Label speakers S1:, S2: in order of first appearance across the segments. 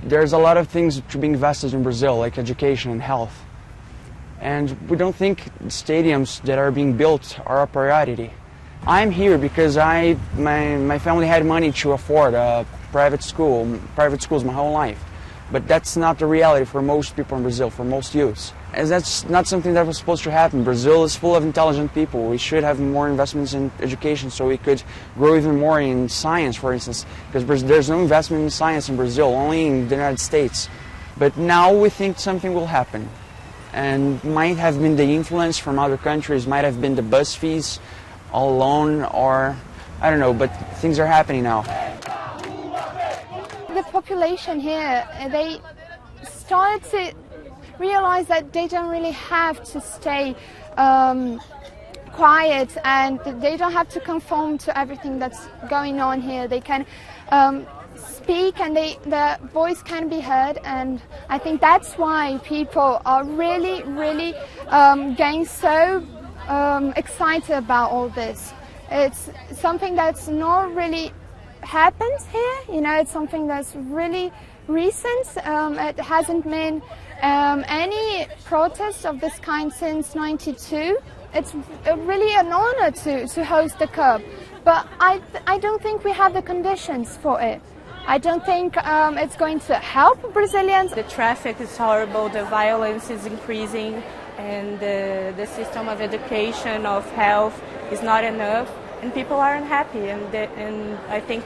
S1: There's a lot of things to be invested in Brazil, like education and health. And we don't think stadiums that are being built are a priority. I'm here because my family had money to afford a private schools my whole life. But that's not the reality for most people in Brazil, for most youths. And that's not something that was supposed to happen. Brazil is full of intelligent people. We should have more investments in education so we could grow even more in science, for instance. Because there's no investment in science in Brazil, only in the United States. But now we think something will happen. And might have been the influence from other countries, might have been the bus fees all alone, or I don't know, but things are happening now.
S2: The population here, they started to realize that they don't really have to stay quiet, and they don't have to conform to everything that's going on here. They can speak, and their voice can be heard, and I think that's why people are really getting so excited about all this. It's something that's not really happens here, you know, it's something that's really recent. It hasn't been any protest of this kind since '92. It's really an honor to host the Cup, but I don't think we have the conditions for it. I don't think it's going to help Brazilians.
S3: The traffic is horrible, the violence is increasing, and the system of education, of health is not enough, and people aren't happy. And I think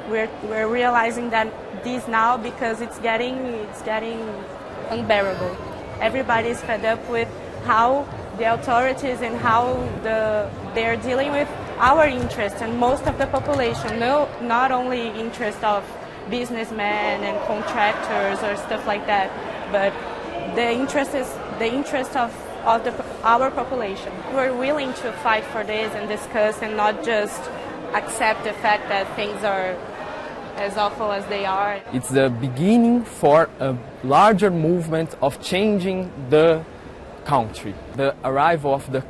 S3: we're realizing that this now because it's getting unbearable. Everybody is fed up with how the authorities and how they're dealing with our interests, and most of the population, not only interest of businessmen and contractors or stuff like that, but the interest is the interest of our population. We're willing to fight for this and discuss, and not just accept the fact that things are as awful as they are.
S4: It's the beginning for a larger movement of changing the country. The arrival of the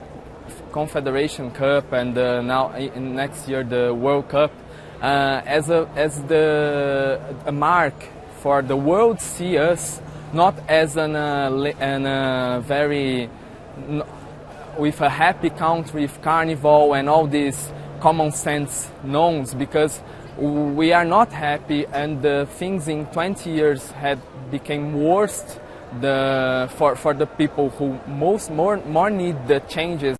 S4: Confederation Cup and now next year the World Cup as a mark for the world to see us not as very with a happy country with carnival and all these common sense knowns, because we are not happy, and the things in 20 years had became worse for the people who more need the changes.